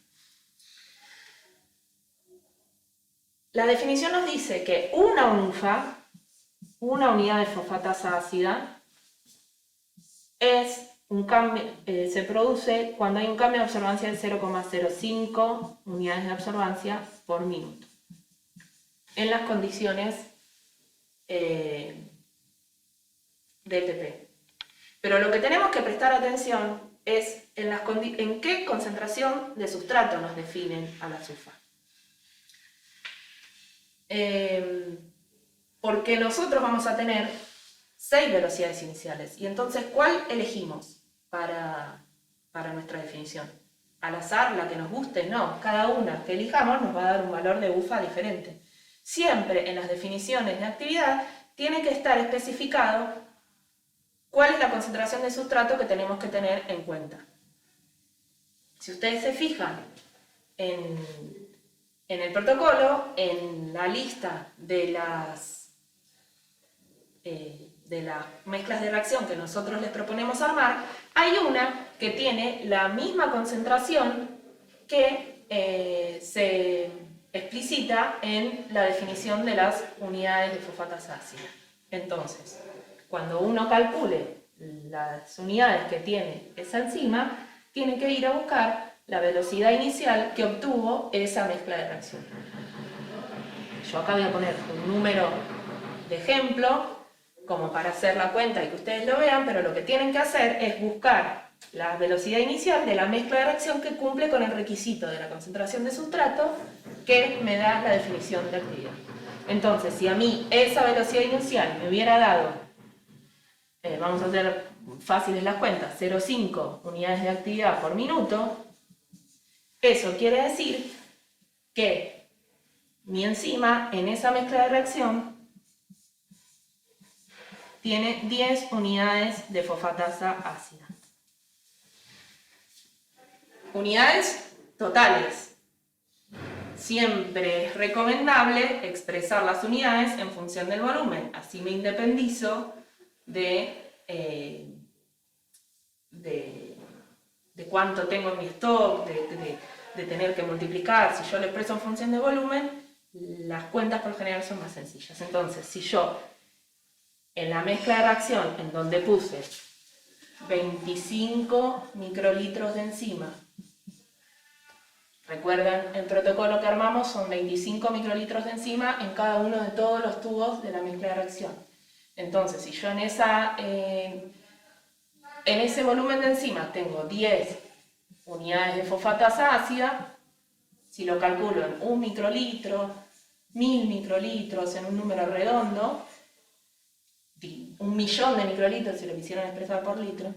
La definición nos dice que una UFA, una unidad de fosfatasa ácida, se produce cuando hay un cambio de absorbancia de 0,05 unidades de absorbancia por minuto, en las condiciones de TP. Pero lo que tenemos que prestar atención es en qué concentración de sustrato nos definen a la UFA. Porque nosotros vamos a tener 6 velocidades iniciales. Y entonces, ¿cuál elegimos para nuestra definición? ¿Al azar, la que nos guste? No, cada una que elijamos nos va a dar un valor de UFA diferente. Siempre en las definiciones de actividad tiene que estar especificado cuál es la concentración de sustrato que tenemos que tener en cuenta. Si ustedes se fijan en En el protocolo, en la lista de las mezclas de reacción que nosotros les proponemos armar, hay una que tiene la misma concentración que se explicita en la definición de las unidades de fosfatasa ácida. Entonces, cuando uno calcule las unidades que tiene esa enzima, tiene que ir a buscar la velocidad inicial que obtuvo esa mezcla de reacción. Yo acá voy a poner un número de ejemplo, como para hacer la cuenta y que ustedes lo vean, pero lo que tienen que hacer es buscar la velocidad inicial de la mezcla de reacción que cumple con el requisito de la concentración de sustrato que me da la definición de actividad. Entonces, si a mí esa velocidad inicial me hubiera dado, vamos a hacer fáciles las cuentas, 0,5 unidades de actividad por minuto, eso quiere decir que mi enzima en esa mezcla de reacción tiene 10 unidades de fosfatasa ácida. Unidades totales. Siempre es recomendable expresar las unidades en función del volumen, así me independizo de cuánto tengo en mi stock, de tener que multiplicar. Si yo lo expreso en función de volumen, las cuentas por lo general son más sencillas. Entonces, si yo en la mezcla de reacción, en donde puse 25 microlitros de enzima, recuerden, el protocolo que armamos son 25 microlitros de enzima en cada uno de todos los tubos de la mezcla de reacción. Entonces, si yo en ese volumen de enzima tengo 10 unidades de fosfatasa ácida, si lo calculo en 1 microlitro, 1000 microlitros, en un número redondo, 1.000.000 de microlitros, si lo quisieran expresar por litro,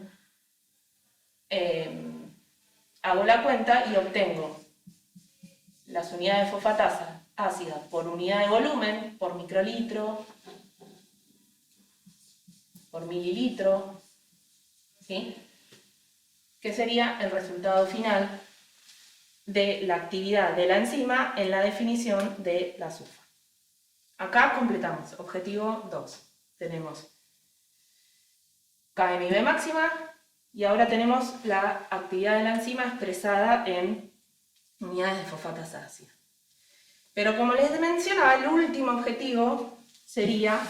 hago la cuenta y obtengo las unidades de fosfatasa ácida por unidad de volumen, por microlitro, por mililitro, ¿sí? Que sería el resultado final de la actividad de la enzima en la definición de la sulfa. Acá completamos, objetivo 2. Tenemos Km y B máxima, y ahora tenemos la actividad de la enzima expresada en unidades de fosfatasa ácida. Pero como les mencionaba, el último objetivo sería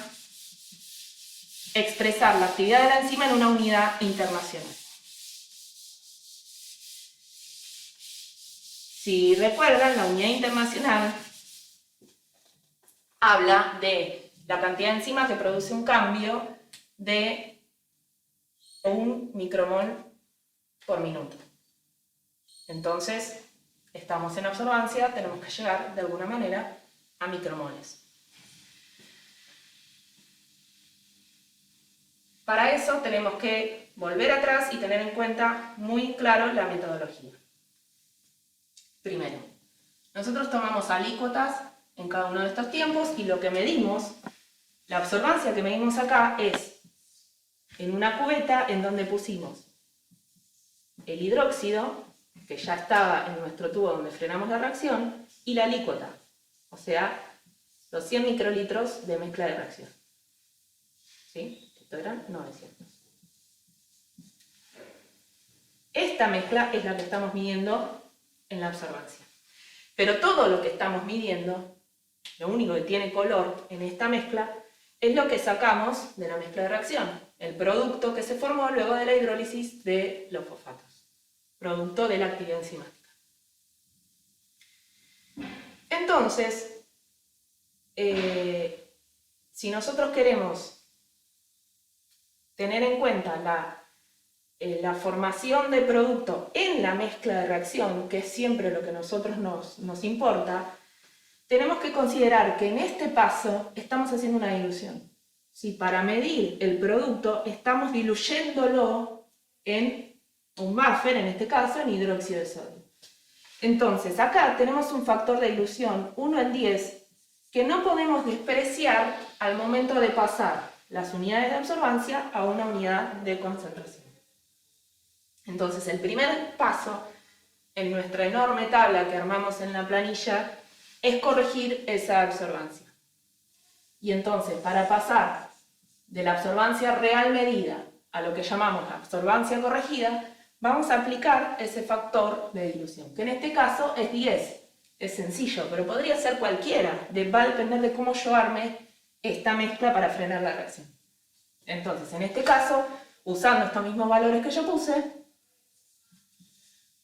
expresar la actividad de la enzima en una unidad internacional. Si recuerdan, la unidad internacional habla de la cantidad de enzima que produce un cambio de 1 micromol por minuto. Entonces, estamos en absorbancia, tenemos que llegar de alguna manera a micromoles. Para eso tenemos que volver atrás y tener en cuenta muy claro la metodología. Primero, nosotros tomamos alícuotas en cada uno de estos tiempos y lo que medimos, la absorbancia que medimos acá es en una cubeta en donde pusimos el hidróxido, que ya estaba en nuestro tubo donde frenamos la reacción, y la alícuota, o sea, los 100 microlitros de mezcla de reacción. ¿Sí? Esto eran 900. Esta mezcla es la que estamos midiendo en la absorbancia. Pero todo lo que estamos midiendo, lo único que tiene color en esta mezcla, es lo que sacamos de la mezcla de reacción, el producto que se formó luego de la hidrólisis de los fosfatos, producto de la actividad enzimática. Entonces, si nosotros queremos tener en cuenta la formación de producto en la mezcla de reacción, que es siempre lo que a nosotros nos importa, tenemos que considerar que en este paso estamos haciendo una dilución. Si para medir el producto estamos diluyéndolo en un buffer, en este caso en hidróxido de sodio. Entonces acá tenemos un factor de dilución 1 en 10 que no podemos despreciar al momento de pasar las unidades de absorbancia a una unidad de concentración. Entonces el primer paso en nuestra enorme tabla que armamos en la planilla es corregir esa absorbancia. Y entonces, para pasar de la absorbancia real medida a lo que llamamos absorbancia corregida, vamos a aplicar ese factor de dilución, que en este caso es 10. Es sencillo, pero podría ser cualquiera. Va a depender de cómo yo arme esta mezcla para frenar la reacción. Entonces, en este caso, usando estos mismos valores que yo puse,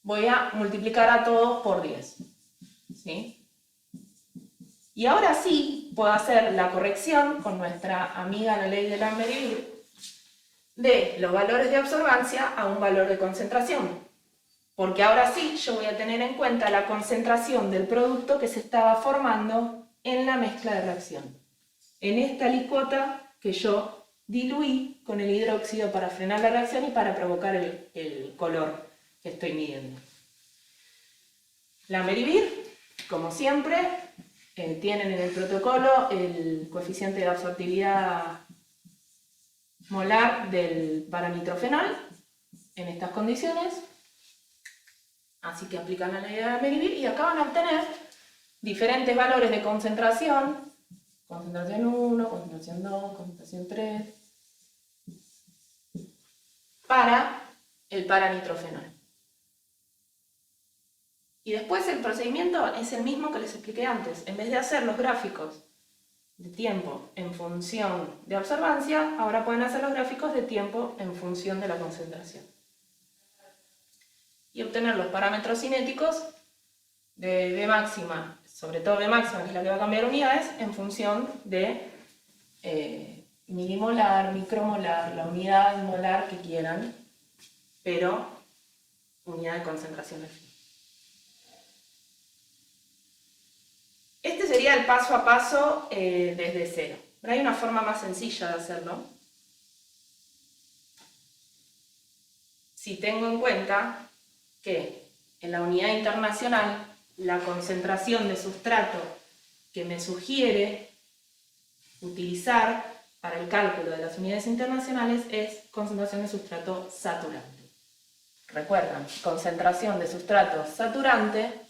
voy a multiplicar a todos por 10. ¿Sí? Y ahora sí puedo hacer la corrección con nuestra amiga la ley de Lambert-Eaton de los valores de absorbancia a un valor de concentración. Porque ahora sí yo voy a tener en cuenta la concentración del producto que se estaba formando en la mezcla de reacción. En esta licuota que yo diluí con el hidróxido para frenar la reacción y para provocar el color que estoy midiendo. Lambert-Eaton, como siempre, tienen en el protocolo el coeficiente de absortividad molar del paranitrofenol en estas condiciones. Así que aplican la ley de Lambert-Eaton y acá van a obtener diferentes valores de concentración. Concentración 1, concentración 2, concentración 3, para el paranitrofenol. Y después el procedimiento es el mismo que les expliqué antes. En vez de hacer los gráficos de tiempo en función de absorbancia, ahora pueden hacer los gráficos de tiempo en función de la concentración. Y obtener los parámetros cinéticos de V máxima, sobre todo V máxima, que es la que va a cambiar unidades, en función de milimolar, micromolar, la unidad molar que quieran, pero unidad de concentración al fin. Este sería el paso a paso desde cero. Pero hay una forma más sencilla de hacerlo. Si tengo en cuenta que en la unidad internacional la concentración de sustrato que me sugiere utilizar para el cálculo de las unidades internacionales es concentración de sustrato saturante. Recuerdan, concentración de sustrato saturante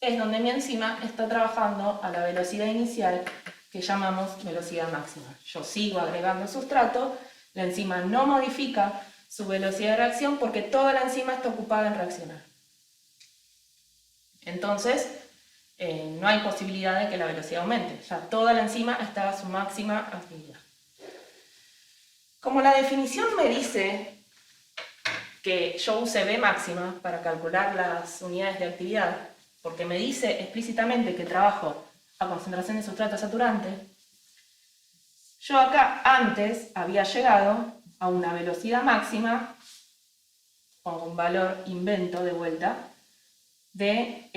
es donde mi enzima está trabajando a la velocidad inicial que llamamos velocidad máxima. Yo sigo agregando sustrato, la enzima no modifica su velocidad de reacción porque toda la enzima está ocupada en reaccionar. Entonces, no hay posibilidad de que la velocidad aumente, ya toda la enzima está a su máxima actividad. Como la definición me dice que yo use V máxima para calcular las unidades de actividad, porque me dice explícitamente que trabajo a concentración de sustrato saturante, yo acá antes había llegado a una velocidad máxima, pongo un valor, invento de vuelta, de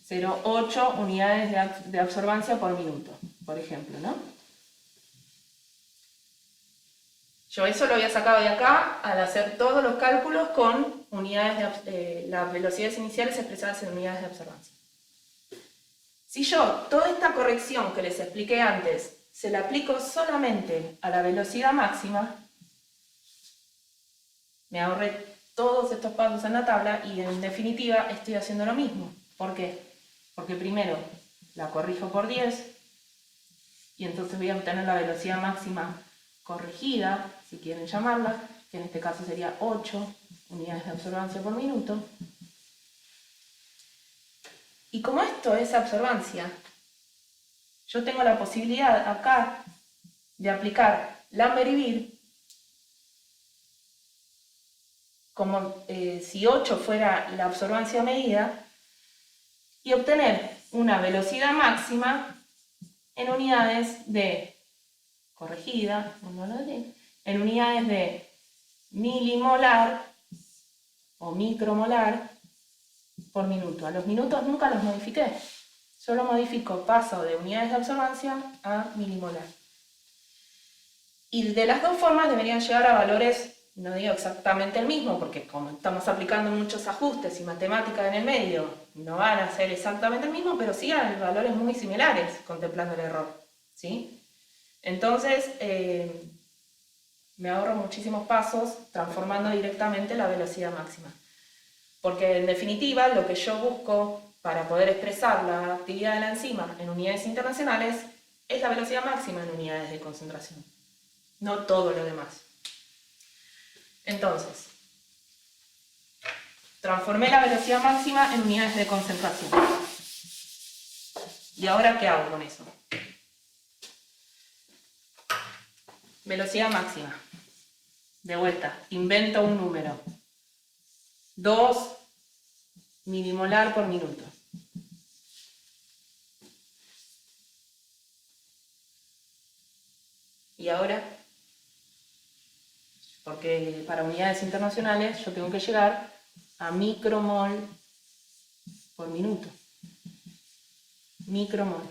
0,8 unidades de absorbancia por minuto, por ejemplo, ¿no? Yo eso lo había sacado de acá al hacer todos los cálculos con unidades las velocidades iniciales expresadas en unidades de absorbancia. Si yo toda esta corrección que les expliqué antes se la aplico solamente a la velocidad máxima, me ahorré todos estos pasos en la tabla y en definitiva estoy haciendo lo mismo. ¿Por qué? Porque primero la corrijo por 10 y entonces voy a obtener la velocidad máxima corregida, si quieren llamarla, que en este caso sería 8 unidades de absorbancia por minuto. Y como esto es absorbancia, yo tengo la posibilidad acá de aplicar Lambert-Eaton como si 8 fuera la absorbancia medida y obtener una velocidad máxima en unidades de corregida, en unidades de milimolar o micromolar por minuto. A los minutos nunca los modifiqué, solo modifico, paso de unidades de absorbancia a milimolar. Y de las dos formas deberían llegar a valores, no digo exactamente el mismo, porque como estamos aplicando muchos ajustes y matemática en el medio, no van a ser exactamente el mismo, pero sí a valores muy similares, contemplando el error, ¿sí? Entonces, me ahorro muchísimos pasos transformando directamente la velocidad máxima. Porque en definitiva lo que yo busco para poder expresar la actividad de la enzima en unidades internacionales es la velocidad máxima en unidades de concentración, no todo lo demás. Entonces, transformé la velocidad máxima en unidades de concentración. ¿Y ahora qué hago con eso? Velocidad máxima. De vuelta, invento un número. 2 milimolar por minuto. ¿Y ahora? Porque para unidades internacionales yo tengo que llegar a micromol por minuto. Micromol.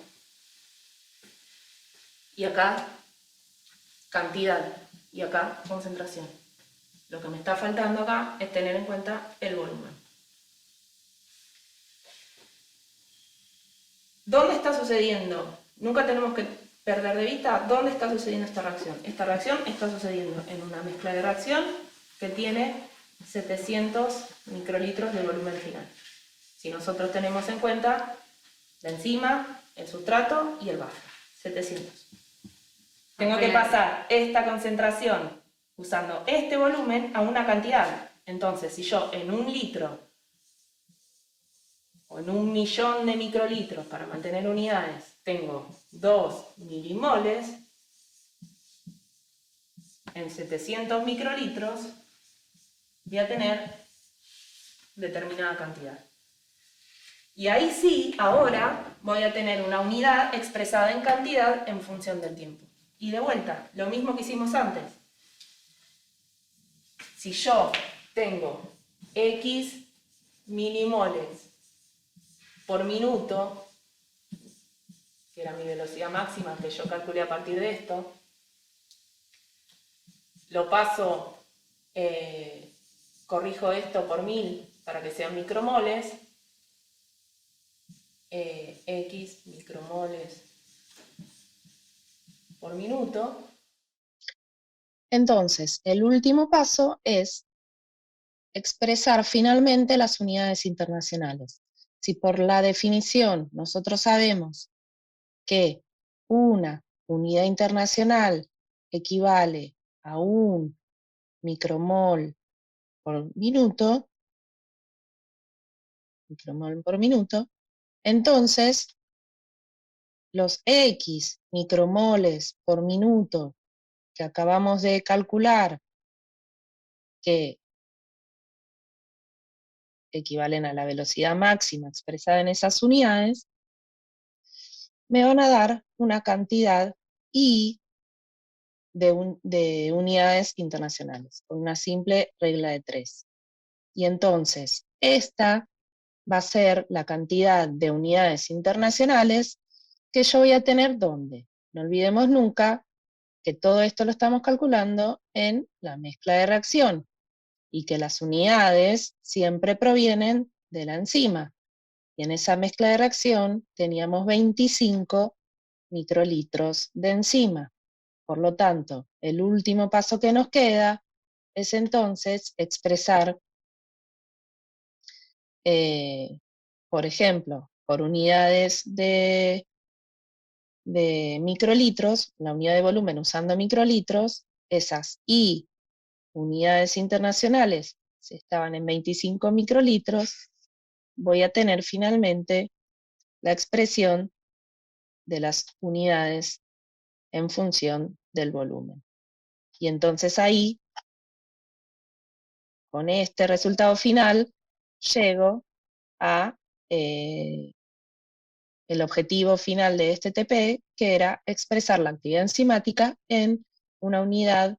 Y acá, cantidad. Y acá, concentración. Lo que me está faltando acá es tener en cuenta el volumen. ¿Dónde está sucediendo? Nunca tenemos que perder de vista dónde está sucediendo esta reacción. Esta reacción está sucediendo en una mezcla de reacción que tiene 700 microlitros de volumen final. Si nosotros tenemos en cuenta la enzima, el sustrato y el buffer, 700. Tengo que pasar esta concentración usando este volumen a una cantidad. Entonces, si yo en 1 litro o en 1.000.000 de microlitros para mantener unidades tengo 2 milimoles, en 700 microlitros voy a tener determinada cantidad. Y ahí sí, ahora voy a tener una unidad expresada en cantidad en función del tiempo. Y de vuelta, lo mismo que hicimos antes. Si yo tengo X milimoles por minuto, que era mi velocidad máxima que yo calculé a partir de esto, lo paso, corrijo esto por 1000 para que sean micromoles, X micromoles por minuto. Entonces, el último paso es expresar finalmente las unidades internacionales. Si por la definición nosotros sabemos que una unidad internacional equivale a 1 micromol por minuto, entonces los X micromoles por minuto que acabamos de calcular, que equivalen a la velocidad máxima expresada en esas unidades, me van a dar una cantidad I de unidades internacionales, con una simple regla de 3. Y entonces, esta va a ser la cantidad de unidades internacionales que yo voy a tener, ¿dónde? No olvidemos nunca que todo esto lo estamos calculando en la mezcla de reacción, y que las unidades siempre provienen de la enzima. Y en esa mezcla de reacción teníamos 25 microlitros de enzima. Por lo tanto, el último paso que nos queda es entonces expresar, por ejemplo, por unidades de microlitros, la unidad de volumen usando microlitros, esas I unidades internacionales, si estaban en 25 microlitros, voy a tener finalmente la expresión de las unidades en función del volumen. Y entonces ahí, con este resultado final, llego a el objetivo final de este TP, que era expresar la actividad enzimática en una unidad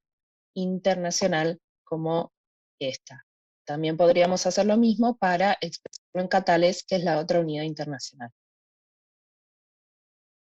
internacional como esta. También podríamos hacer lo mismo para expresarlo en catales, que es la otra unidad internacional.